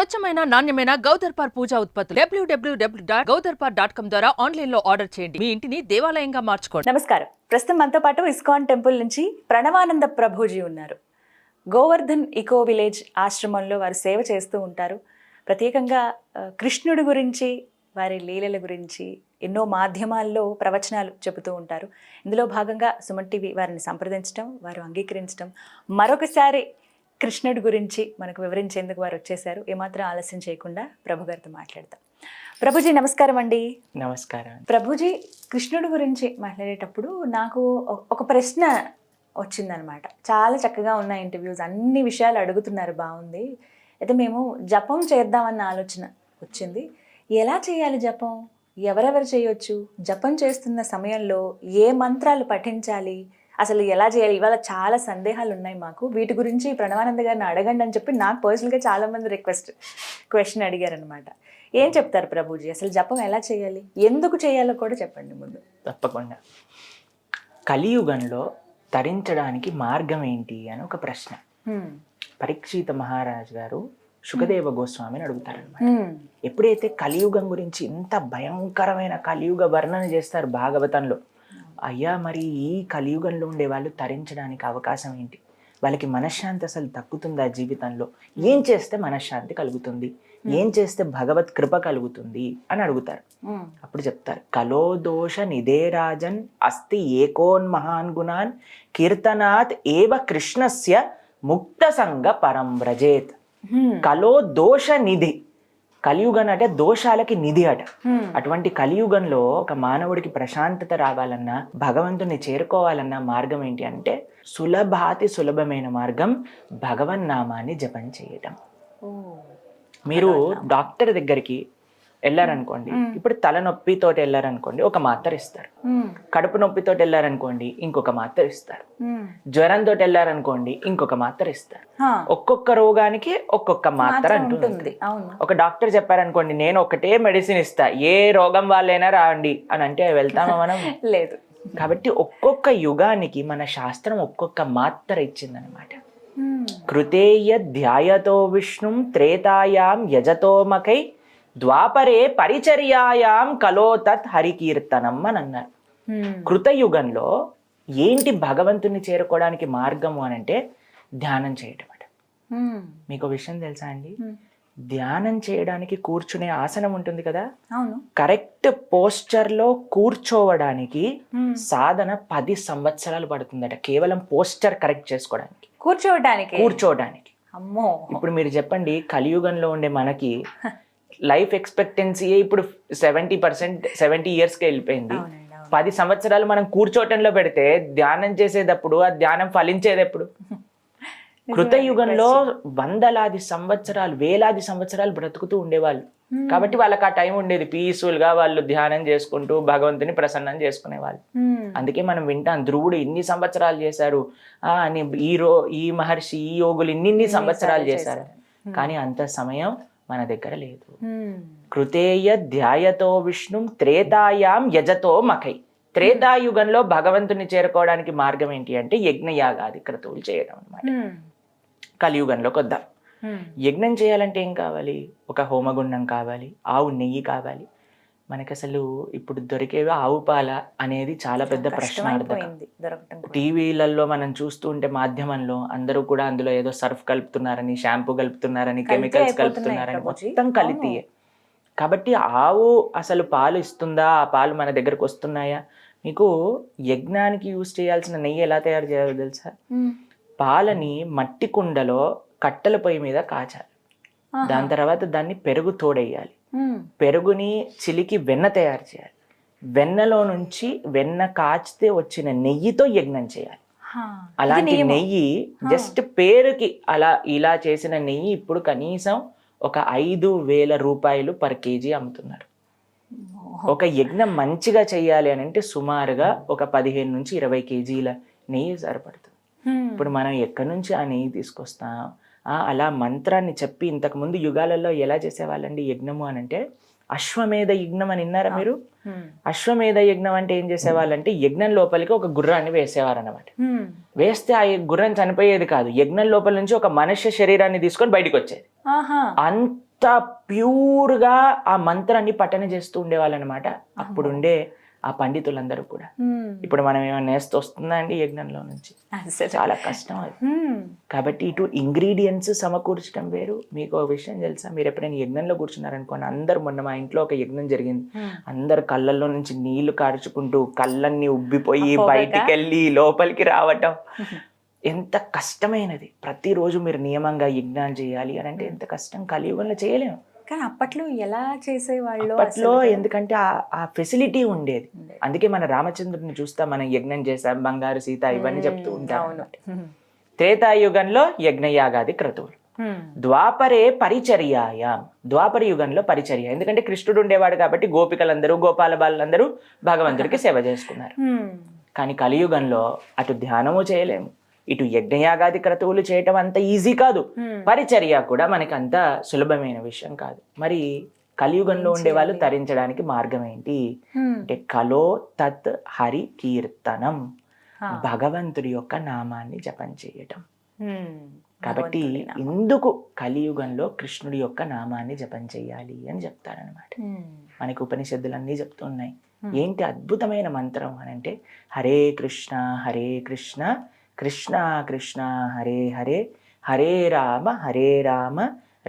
స్వచ్ఛమైన నాణ్యమైన గౌదర్పార్ పూజా ఉత్పత్తులు www.gaudarpar.com ద్వారా ఆన్లైన్ లో ఆర్డర్ చేయండి. మీ ఇంటిని దేవాలయంగా మార్చుకోండి. నమస్కారం. ప్రస్తుతం మనతో పాటు ఇస్కాన్ టెంపుల్ నుంచి ప్రణవానంద ప్రభుజీ ఉన్నారు. గోవర్ధన్ ఇకో విలేజ్ ఆశ్రమంలో వారు సేవ చేస్తూ ఉంటారు. ప్రత్యేకంగా కృష్ణుడి గురించి, వారి లీలల గురించి ఎన్నో మాధ్యమాల్లో ప్రవచనాలు చెబుతూ ఉంటారు. ఇందులో భాగంగా సుమన్ టీవీ వారిని సంప్రదించడం, వారు అంగీకరించడం, మరొకసారి కృష్ణుడి గురించి మనకు వివరించేందుకు వారు వచ్చేసారు. ఏమాత్రం ఆలస్యం చేయకుండా ప్రభు గారితో మాట్లాడతాం. ప్రభుజీ నమస్కారం అండి. నమస్కారం. ప్రభుజీ, కృష్ణుడి గురించి మాట్లాడేటప్పుడు నాకు ఒక ప్రశ్న వచ్చిందనమాట. చాలా చక్కగా ఉన్న ఇంటర్వ్యూస్, అన్ని విషయాలు అడుగుతున్నారు, బాగుంది. అయితే మేము జపం చేద్దామన్న ఆలోచన వచ్చింది. ఎలా చేయాలి జపం? ఎవరెవరు చేయొచ్చు? జపం చేస్తున్న సమయంలో ఏ మంత్రాలు పఠించాలి? అసలు ఎలా చేయాలి? ఇవాళ చాలా సందేహాలు ఉన్నాయి మాకు. వీటి గురించి ప్రణవానంద గారిని అడగండి అని చెప్పి నాకు పర్సనల్గా చాలామంది క్వశ్చన్ అడిగారనమాట. ఏం చెప్తారు ప్రభుజీ? అసలు జపం ఎలా చేయాలి, ఎందుకు చేయాలో కూడా చెప్పండి ముందు. తప్పకుండా. కలియుగంలో తరించడానికి మార్గం ఏంటి అని ఒక ప్రశ్న పరీక్షిత మహారాజ్ గారు శుకదేవ గోస్వామిని అడుగుతారనమాట. ఎప్పుడైతే కలియుగం గురించి ఇంత భయంకరమైన కలియుగ వర్ణన చేస్తారు భాగవతంలో, అయ్యా మరి ఈ కలియుగంలో ఉండే వాళ్ళు తరించడానికి అవకాశం ఏంటి? వాళ్ళకి మనశ్శాంతి అసలు దక్కుతుందా జీవితంలో? ఏం చేస్తే మనశ్శాంతి కలుగుతుంది? ఏం చేస్తే భగవత్ కృప కలుగుతుంది అని అడుగుతారు. అప్పుడు చెప్తారు, కలోదోష నిధేరాజన్ అస్తి ఏకోన్మహాన్ గుణాన్ కీర్తనాత్ ఏవ కృష్ణస్య ముక్త సంగ పరం వ్రజేత్. కలో దోష నిధి. కలియుగం అంటే దోషాలకి నిధి అట. అటువంటి కలియుగంలో ఒక మానవుడికి ప్రశాంతత రావాలన్నా, భగవంతుని చేరుకోవాలన్నా మార్గం ఏంటి అంటే సులభమైన మార్గం భగవన్నామాన్ని జపం చేయటం. మీరు డాక్టర్ దగ్గరికి వెళ్ళారనుకోండి, ఇప్పుడు తలనొప్పితో వెళ్ళారనుకోండి, ఒక మాత్ర ఇస్తారు. కడుపు నొప్పితో వెళ్ళారనుకోండి, ఇంకొక మాత్ర ఇస్తారు. జ్వరంతో వెళ్ళారనుకోండి, ఇంకొక మాత్ర ఇస్తారు. ఒక్కొక్క రోగానికి ఒక్కొక్క మాత్ర అంటుంది. ఒక డాక్టర్ చెప్పారనుకోండి, నేను ఒకటే మెడిసిన్ ఇస్తా, ఏ రోగం వాళ్ళైనా రాండి అని అంటే వెళ్తామా మనం? లేదు. కాబట్టి ఒక్కొక్క యుగానికి మన శాస్త్రం ఒక్కొక్క మాత్ర ఇచ్చిందనమాట. కృతేయ ధ్యాయతో విష్ణుం త్రేతాయాం యజతోమకై ద్వాపరే పరిచర్యాయాం కలో తత్ హరికీర్తనం అని అన్నారు. కృతయుగంలో ఏంటి భగవంతుని చేరుకోవడానికి మార్గము అని అంటే ధ్యానం చేయటం అట. మీకు విషయం తెలుసా అండి? ధ్యానం చేయడానికి కూర్చునే ఆసనం ఉంటుంది కదా, కరెక్ట్ పోస్చర్ లో కూర్చోవడానికి సాధన 10 సంవత్సరాలు పడుతుందట, కేవలం పోస్చర్ కరెక్ట్ చేసుకోవడానికి, కూర్చోవడానికి. అమ్మో. ఇప్పుడు మీరు చెప్పండి, కలియుగంలో ఉండే మనకి లైఫ్ ఎక్స్పెక్టెన్సీ ఇప్పుడు 70 ఇయర్స్కి వెళ్ళిపోయింది. 10 సంవత్సరాలు మనం కూర్చోటంలో పెడితే ధ్యానం చేసేటప్పుడు ఆ ధ్యానం ఫలించేది ఎప్పుడు? కృతయుగంలో వందలాది సంవత్సరాలు, వేలాది సంవత్సరాలు బ్రతుకుతూ ఉండేవాళ్ళు. కాబట్టి వాళ్ళకి ఆ టైం ఉండేది, పీస్ఫుల్ గా వాళ్ళు ధ్యానం చేసుకుంటూ భగవంతుని ప్రసన్నం చేసుకునేవాళ్ళు. అందుకే మనం వింటాం, ధ్రువుడు ఇన్ని సంవత్సరాలు చేశారు అని, ఈ మహర్షి, ఈ యోగులు ఇన్ని సంవత్సరాలు చేశారు. కానీ అంత సమయం మన దగ్గర లేదు. కృతేయ ధ్యాయతో విష్ణుం త్రేతాయాం యజతో మకై. త్రేతాయుగంలో భగవంతుని చేరుకోవడానికి మార్గం ఏంటి అంటే యజ్ఞయాగాది క్రతువులు చేయడం అన్నమాట. కలియుగంలోకి వద్దాం. యజ్ఞం చేయాలంటే ఏం కావాలి? ఒక హోమగుండం కావాలి, ఆవు నెయ్యి కావాలి. మనకి అసలు ఇప్పుడు దొరికేవి ఆవు పాల అనేది చాలా పెద్ద ప్రశ్నార్థకం. టీవీలలో మనం చూస్తూ ఉంటే మాధ్యమంలో అందరూ కూడా అందులో ఏదో సర్ఫ్ కలుపుతున్నారని, షాంపూ కలుపుతున్నారని, కెమికల్స్ కలుపుతున్నారని, మొత్తం కలిపియే. కాబట్టి ఆవు అసలు పాలు ఇస్తుందా? ఆ పాలు మన దగ్గరకు వస్తున్నాయా? మీకు యజ్ఞానికి యూజ్ చేయాల్సిన నెయ్యి ఎలా తయారు చేయాలో తెలుసా? పాలని మట్టి కుండలో కట్టెల పొయ్యి మీద కాచాలి. దాని తర్వాత దాన్ని పెరుగు తోడేయాలి. పెరుగుని చిలికి వెన్న తయారు చేయాలి. వెన్నలో నుంచి వెన్న కాచితే వచ్చిన నెయ్యితో యజ్ఞం చేయాలి. అలాంటి నెయ్యి జస్ట్ పేరుకి ఇలా చేసిన నెయ్యి ఇప్పుడు కనీసం ఒక 5,000 రూపాయలు పర్ కేజీ అమ్ముతున్నారు. ఒక యజ్ఞం మంచిగా చేయాలి అని అంటే సుమారుగా ఒక 15 నుంచి 20 కేజీల నెయ్యి సరిపడుతుంది. ఇప్పుడు మనం ఎక్కడి నుంచి ఆ నెయ్యి తీసుకొస్తాం? అలా మంత్రాన్ని చెప్పి, ఇంతకు ముందు యుగాలలో ఎలా చేసేవాళ్ళండి యజ్ఞము అని అంటే, అశ్వమేధ యజ్ఞం అని విన్నారా మీరు? అశ్వమేధ యజ్ఞం అంటే ఏం చేసేవాళ్ళంటే, యజ్ఞం లోపలికి ఒక గుర్రాన్ని వేసేవారు అన్నమాట. వేస్తే ఆ గుర్రం చనిపోయేది కాదు, యజ్ఞం లోపల నుంచి ఒక మనుష్య శరీరాన్ని తీసుకొని బయటకు వచ్చేది. అంత ప్యూర్గా ఆ మంత్రాన్ని పఠన చేస్తూ ఉండేవాళ్ళు అనమాట అప్పుడుండే ఆ పండితులందరూ కూడా. ఇప్పుడు మనం ఏమైనా నేస్తూ వస్తుందా అండి యజ్ఞంలో నుంచి? చాలా కష్టం అది. కాబట్టి ఇటు ఇంగ్రీడియంట్స్ సమకూర్చడం వేరు. మీకు ఒక విషయం తెలుసా, మీరు ఎప్పుడైనా యజ్ఞంలో కూర్చున్నారనుకోండి, అందరు, మొన్న మా ఇంట్లో ఒక యజ్ఞం జరిగింది, అందరు కళ్ళల్లో నుంచి నీళ్లు కార్చుకుంటూ కళ్ళన్నీ ఉబ్బిపోయి బయటికి వెళ్ళి లోపలికి రావటం ఎంత కష్టమైనది. ప్రతిరోజు మీరు నియమంగా యజ్ఞాలు చేయాలి అని అంటే ఎంత కష్టం, కలియుగంలో చేయలేము. కానీ అప్పట్లో ఎలా చేసేవాళ్ళు అప్పట్లో ఎందుకంటే ఆ ఫెసిలిటీ ఉండేది. అందుకే మన రామచంద్రుడిని చూస్తా మనం యజ్ఞం చేసాం, బంగారు సీత ఇవన్నీ చెప్తూ ఉంటాం. త్రేతాయుగంలో యజ్ఞయాగాది క్రతువులు, ద్వాపరే పరిచర్యాయాం, ద్వాపర యుగంలో పరిచర్య. ఎందుకంటే కృష్ణుడు ఉండేవాడు కాబట్టి గోపికలందరూ గోపాల బాలందరూ భగవంతుడికి సేవ చేసుకున్నారు. కానీ కలియుగంలో అటు ధ్యానము చేయలేము, ఇటు యజ్ఞయాగాది క్రతువులు చేయటం అంత ఈజీ కాదు, పరిచర్య కూడా మనకి అంత సులభమైన విషయం కాదు. మరి కలియుగంలో ఉండే వాళ్ళు తరించడానికి మార్గం ఏంటి అంటే కలో తత్ హరి కీర్తనం, భగవంతుడి యొక్క నామాన్ని జపం చేయటం. కాబట్టి ఇందుకు కలియుగంలో కృష్ణుడి యొక్క నామాన్ని జపం చేయాలి అని చెప్తారనమాట. మనకి ఉపనిషత్తులన్నీ చెప్తున్నాయి. ఏంటి అద్భుతమైన మంత్రం అని అంటే హరే కృష్ణ కృష్ణ కృష్ణ హరే హరే, హరే రామ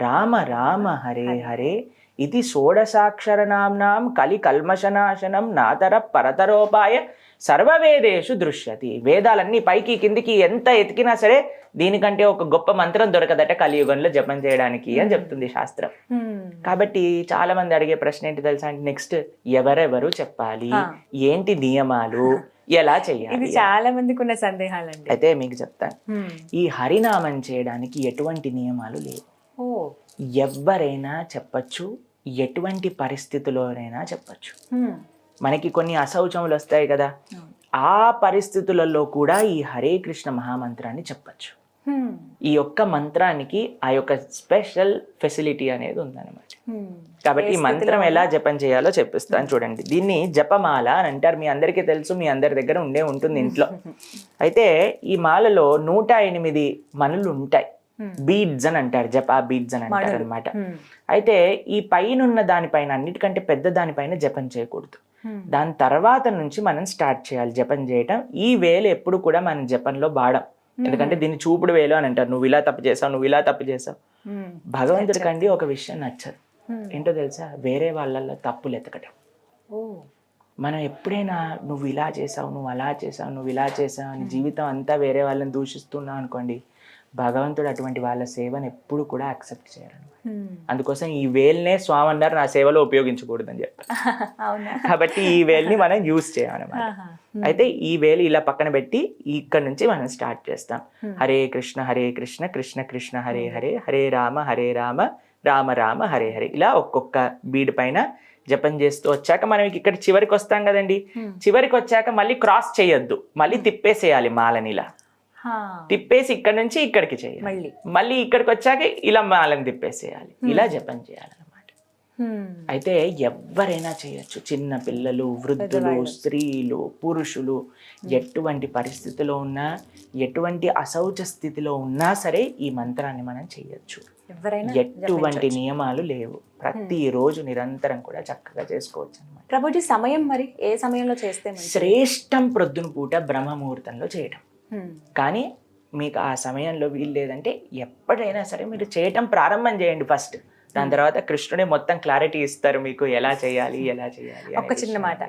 రామ రామ హరే హరే, ఇది షోడశాక్షర నామ్నాం కలి కల్మషనాశనం నాతర పరతరోపాయ సర్వవేదేషు దృశ్యతి. వేదాలన్నీ పైకి కిందికి ఎంత ఎతికినా సరే దీనికంటే ఒక గొప్ప మంత్రం దొరకదట కలియుగంలో జపం చేయడానికి అని చెప్తుంది శాస్త్రం. కాబట్టి చాలా మంది అడిగే ప్రశ్న ఏంటి తెలుసా అంటే నెక్స్ట్ ఎవరెవరు చెప్పాలి, ఏంటి నియమాలు, ఎలా చేయాలి? ఇది చాలా మందికి ఉన్న సందేహాలండి. అయితే మీకు చెప్తాను. ఈ హరినామం చేయడానికి ఎటువంటి నియమాలు లేవు. ఎవరైనా చెప్పచ్చు, ఎటువంటి పరిస్థితుల్లోనైనా చెప్పచ్చు. మనకి కొన్ని అశౌచములు వస్తాయి కదా, ఆ పరిస్థితులలో కూడా ఈ హరే కృష్ణ మహామంత్రాన్ని చెప్పచ్చు. ఈ యొక్క మంత్రానికి ఆ యొక్క స్పెషల్ ఫెసిలిటీ అనేది ఉందన్నమాట. కాబట్టి ఈ మంత్రం ఎలా జపం చేయాలో చెప్పిస్తాను చూడండి. దీన్ని జపమాల అని అంటారు, మీ అందరికీ తెలుసు, మీ అందరి దగ్గర ఉంటుంది ఇంట్లో. అయితే ఈ మాలలో 108 మనులు ఉంటాయి, బీడ్స్ అని అంటారు, జపా బీడ్స్ అని అంటారు అనమాట. అయితే ఈ పైన దానిపైన అన్నిటికంటే పెద్ద దానిపైన జపం చేయకూడదు. దాని తర్వాత నుంచి మనం స్టార్ట్ చేయాలి జపం చేయటం. ఈ వేలు ఎప్పుడు కూడా మనం జపంలో వాడం, ఎందుకంటే దీన్ని చూపుడు వేలు అని అంటారు. నువ్వు ఇలా తప్పు చేసావు, నువ్వు ఇలా తప్పు చేసావు. భగవంతుడికండి ఒక విషయం నచ్చదు, ఏంటో తెలుసా, వేరే వాళ్ళల్లో తప్పులు ఎతకటం. మనం ఎప్పుడైనా నువ్వు ఇలా చేసావు, నువ్వు అలా చేసావు, నువ్వు ఇలా చేసావు అని జీవితం అంతా వేరే వాళ్ళని దూషిస్తున్నావు అనుకోండి, భగవంతుడు అటువంటి వాళ్ళ సేవను ఎప్పుడు కూడా యాక్సెప్ట్ చేయరు. అందుకోసం ఈ వేల్నే స్వామి అన్నారు నా సేవలో ఉపయోగించకూడదు అని చెప్పారు. కాబట్టి ఈ వేల్ని మనం యూజ్ చేయాలన్నమాట. అయితే ఈ వేలు ఇలా పక్కన పెట్టి ఇక్కడ నుంచి మనం స్టార్ట్ చేస్తాం. హరే కృష్ణ కృష్ణ కృష్ణ హరే హరే, హరే రామ రామ రామ హరే హరే. ఇలా ఒక్కొక్క బీడ్ పైన జపం చేస్తూ వచ్చాక మనం ఇక్కడ చివరికి వస్తాం కదండి. చివరికి వచ్చాక మళ్ళీ క్రాస్ చేయొద్దు, మళ్ళీ తిప్పేసేయాలి మాలని. ఇలా తిప్పేసి ఇక్కడ నుంచి ఇక్కడికి చేయాలి, మళ్ళీ ఇక్కడికి వచ్చాక ఇలా మాలని తిప్పేసేయాలి. ఇలా జపం చేయాలన్నమాట. అయితే ఎవరైనా చేయొచ్చు, చిన్న పిల్లలు, వృద్ధులు, స్త్రీలు, పురుషులు, ఎటువంటి పరిస్థితిలో ఉన్నా, ఎటువంటి అశౌచ స్థితిలో ఉన్నా సరే ఈ మంత్రాన్ని మనం చేయొచ్చు. ఎటువంటి నియమాలు లేవు, ప్రతిరోజు నిరంతరం కూడా చక్కగా చేసుకోవచ్చు అన్నమాట. ప్రభుజీ సమయం మరి ఏ సమయంలో చేస్తే శ్రేష్టం ప్రొద్దున పూట బ్రహ్మముహూర్తంలో చేయడం. కానీ మీకు ఆ సమయంలో వీలు లేదంటే ఎప్పుడైనా సరే మీరు చేయటం ప్రారంభం చేయండి ఫస్ట్. దాని తర్వాత కృష్ణుడే మొత్తం క్లారిటీ ఇస్తారు మీకు ఎలా చేయాలి. ఒక చిన్న మాట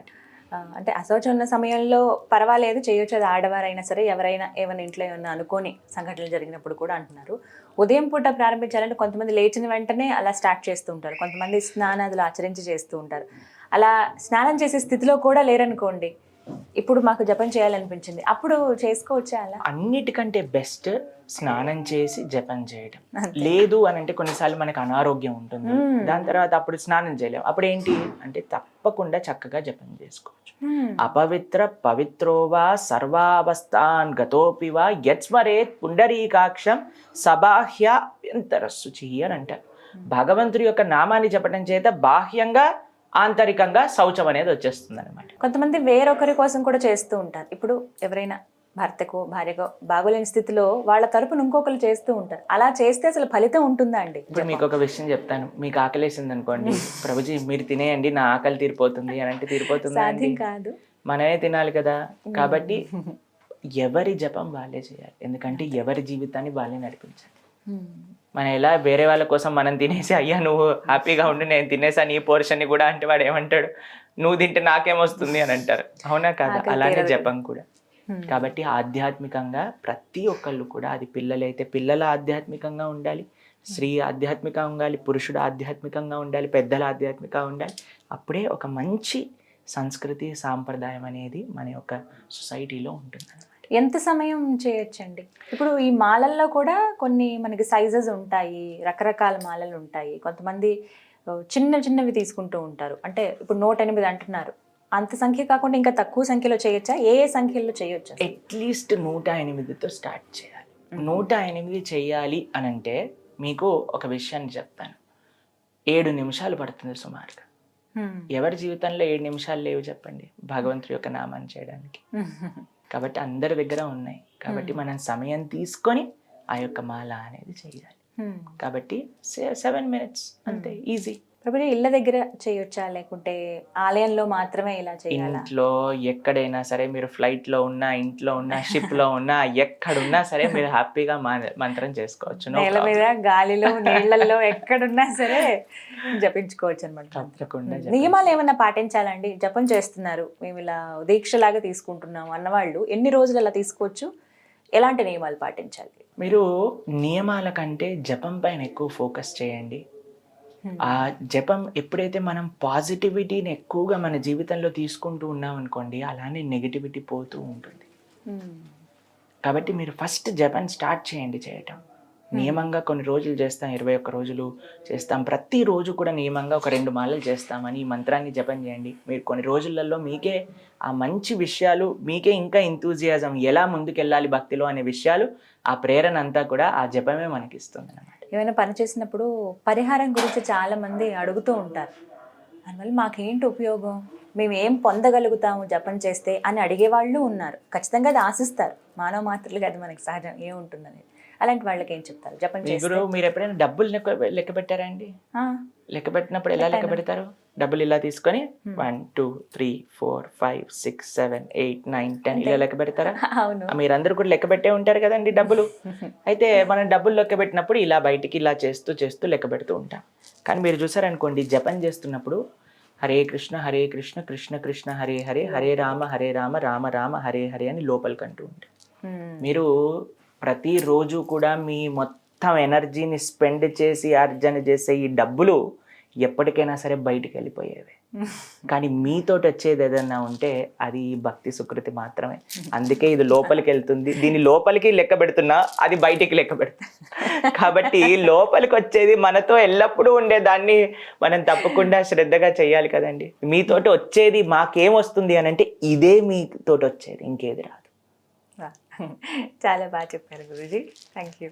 అంటే అశౌచం ఉన్న సమయంలో పర్వాలేదు చేయొచ్చు, అది ఆడవారైనా సరే ఎవరైనా ఏమైనా ఇంట్లో ఏమైనా అనుకోని సంఘటనలు జరిగినప్పుడు కూడా అంటున్నారు. ఉదయం పూట ప్రారంభించాలంటే కొంతమంది లేచిన వెంటనే అలా స్టార్ట్ చేస్తూ ఉంటారు, కొంతమంది స్నానాదులు ఆచరించి చేస్తూ ఉంటారు. అలా స్నానం చేసే స్థితిలో కూడా లేరనుకోండి, ఇప్పుడు మాకు జపం చేయాలనిపించింది, అప్పుడు చేసుకోవచ్చా? అలా అన్నిటికంటే బెస్ట్ స్నానం చేసి జపం చేయడం. లేదు అని అంటే కొన్నిసార్లు మనకు అనారోగ్యం ఉంటుంది, దాని తర్వాత అప్పుడు స్నానం చేయలేము. అప్పుడు ఏంటి అంటే తప్పకుండా చక్కగా జపం చేసుకోవచ్చు. అపవిత్ర పవిత్రోవా సర్వావస్థాన్ గతోపివా యత్స్మరేత్ పుండరీకాక్షం సబాహ్య అభ్యంతరశుచి అని అంటారు. భగవంతుడి యొక్క నామాన్ని చెప్పడం చేత బాహ్యంగా ఆంతరికంగా శౌచం అనేది వచ్చేస్తుంది అనమాట. కొంతమంది వేరొకరి కోసం కూడా చేస్తూ ఉంటారు. ఇప్పుడు ఎవరైనా భర్తకో భార్యకో బాగోలేని స్థితిలో వాళ్ళ తరపున ఇంకొకరు చేస్తూ ఉంటారు. అలా చేస్తే అసలు ఫలితం ఉంటుందా అండి? ఇప్పుడు మీకు ఒక విషయం చెప్తాను. మీకు ఆకలేసింది అనుకోండి, ప్రభుజీ మీరు తినేయండి నా ఆకలి తీరిపోతుంది అని అంటే తీరిపోతుందా అండి? సాధ్యం కాదు. మనమే తినాలి కదా. కాబట్టి ఎవరి జపం వాళ్ళే చేయాలి, ఎందుకంటే ఎవరి జీవితాన్ని వాళ్ళే నడిపించాలి. మనం ఎలా వేరే వాళ్ళ కోసం మనం తినేసి అయ్యా నువ్వు హ్యాపీగా ఉండి నేను తినేసా నీ పోర్షన్ని కూడా అంటే వాడు ఏమంటాడు, నువ్వు తింటే నాకేమొస్తుంది అని అంటారు. అవునా కాదా? అలానే జపం కూడా. కాబట్టి ఆధ్యాత్మికంగా ప్రతి ఒక్కళ్ళు కూడా, అది పిల్లలైతే పిల్లల ఆధ్యాత్మికంగా ఉండాలి, స్త్రీ ఆధ్యాత్మికంగా ఉండాలి, పురుషుడు ఆధ్యాత్మికంగా ఉండాలి, పెద్దల ఆధ్యాత్మికంగా ఉండాలి. అప్పుడే ఒక మంచి సంస్కృతి సాంప్రదాయం అనేది మన యొక్క సొసైటీలో ఉంటుంది. ఎంత సమయం చేయొచ్చండి? ఇప్పుడు ఈ మాలల్లో కూడా కొన్ని మనకి సైజెస్ ఉంటాయి, రకరకాల మాలలు ఉంటాయి. కొంతమంది చిన్న చిన్నవి తీసుకుంటూ ఉంటారు. అంటే ఇప్పుడు 108 అంటున్నారు, అంత సంఖ్య కాకుండా ఇంకా తక్కువ సంఖ్యలో చేయొచ్చా? ఏ ఏ సంఖ్యలో చేయొచ్చు? అట్లీస్ట్ 108తో స్టార్ట్ చేయాలి. 108 చేయాలి అని అంటే మీకు ఒక విషయాన్ని చెప్తాను. 7 నిమిషాలు పడుతుంది సుమారుగా. ఎవరి జీవితంలో 7 నిమిషాలు లేవు చెప్పండి భగవంతుడి యొక్క నామాన్ని చేయడానికి? కాబట్టి అందరి దగ్గర ఉన్నాయి. కాబట్టి మనం సమయం తీసుకొని ఆ యొక్క మాల అనేది చేయాలి. కాబట్టి 7 minutes అంతే, ఈజీ. ప్రభుజీ ఇళ్ళ దగ్గర చేయొచ్చా లేకుంటే ఆలయంలో మాత్రమే ఇలా చేయాలా? ఇంట్లో ఎక్కడైనా సరే, మీరు ఫ్లైట్ లో ఉన్నా, ఇంట్లో ఉన్నా, షిప్ లో ఉన్నా, ఎక్కడున్నా సరే మీరు హ్యాపీగా మంత్రం చేసుకోవచ్చు. నేల మీద, గాలిలో, నీళ్లలో ఎక్కడున్నా సరే జపించుకోవచ్చు అనమాట. తప్పకుండా. నియమాలు ఏమన్నా పాటించాలండి? జపం చేస్తున్నారు, మేము ఇలా దీక్షలాగా తీసుకుంటున్నాం అన్నవాళ్ళు ఎన్ని రోజులు అలా తీసుకోవచ్చు? ఎలాంటి నియమాలు పాటించాలి? మీరు నియమాల కంటే జపం పైన ఎక్కువ ఫోకస్ చేయండి. ఆ జపం ఎప్పుడైతే మనం పాజిటివిటీని ఎక్కువగా మన జీవితంలో తీసుకుంటూ ఉన్నాం అనుకోండి, అలానే నెగిటివిటీ పోతూ ఉంటుంది. కాబట్టి మీరు ఫస్ట్ జపం స్టార్ట్ చేయండి చేయటం. నియమంగా కొన్ని రోజులు చేస్తాం, 21 రోజులు చేస్తాం, ప్రతిరోజు కూడా నియమంగా ఒక 2 మాలలు చేస్తామని ఈ మంత్రాన్ని జపం చేయండి. మీరు కొన్ని రోజులలో మీకే ఆ మంచి విషయాలు, మీకే ఇంకా ఎంతూజియాజం, ఎలా ముందుకెళ్ళాలి భక్తిలో అనే విషయాలు, ఆ ప్రేరణ అంతా కూడా ఆ జపమే మనకి ఇస్తుంది అన్నమాట. ఏమైనా పని చేసినప్పుడు పరిహారం గురించి చాలా మంది అడుగుతూ ఉంటారు. దానివల్ల మాకేంటి ఉపయోగం, మేము ఏం పొందగలుగుతాము జపం చేస్తే అని అడిగేవాళ్ళు ఉన్నారు. ఖచ్చితంగా అది ఆశిస్తారు, మానవ మాత్రలుగా అది మనకి సహజం ఏముంటుందని. అలాంటి వాళ్ళకి ఏం చెప్తారు జపం చేస్తే? మీరు ఎప్పుడైనా డబ్బులు లెక్క పెట్టారా అండి? లెక్క పెట్టినప్పుడు ఎలా లెక్క పెడతారు? డబ్బులు ఇలా తీసుకొని 1 2 3 4 5 6 7 8 9 10 ఇలా లెక్క పెడతారా? అవును, మీరందరూ కూడా లెక్క పెట్టే ఉంటారు కదండి డబ్బులు. అయితే మనం డబ్బులు లెక్క పెట్టినప్పుడు ఇలా బయటికి ఇలా చేస్తూ చేస్తూ లెక్క పెడుతూ ఉంటాం. కానీ మీరు చూసారనుకోండి, జపం చేస్తున్నప్పుడు హరే కృష్ణ కృష్ణ కృష్ణ హరే హరే, హరే రామ రామ రామ హరే హరే అని లోపలికి అంటూ ఉంటారు. మీరు ప్రతిరోజు కూడా మీ మొత్తం ఎనర్జీని స్పెండ్ చేసి అర్జన చేసే ఈ డబ్బులు ఎప్పటికైనా సరే బయటికి వెళ్ళిపోయేవి. కానీ మీతోటి వచ్చేది ఏదన్నా ఉంటే అది భక్తి సుకృతి మాత్రమే. అందుకే ఇది లోపలికి వెళ్తుంది, దీని లోపలికి లెక్క పెడుతున్నా, అది బయటికి లెక్క పెడుతుంది. కాబట్టి లోపలికి వచ్చేది మనతో ఎల్లప్పుడూ ఉండేదాన్ని మనం తప్పకుండా శ్రద్ధగా చేయాలి కదండి. మీతోటి వచ్చేది మాకేమొస్తుంది అని అంటే ఇదే మీతోటి వచ్చేది, ఇంకేది రాదు. చాలా బాగా చెప్పారు గురూజీ, థ్యాంక్ యూ.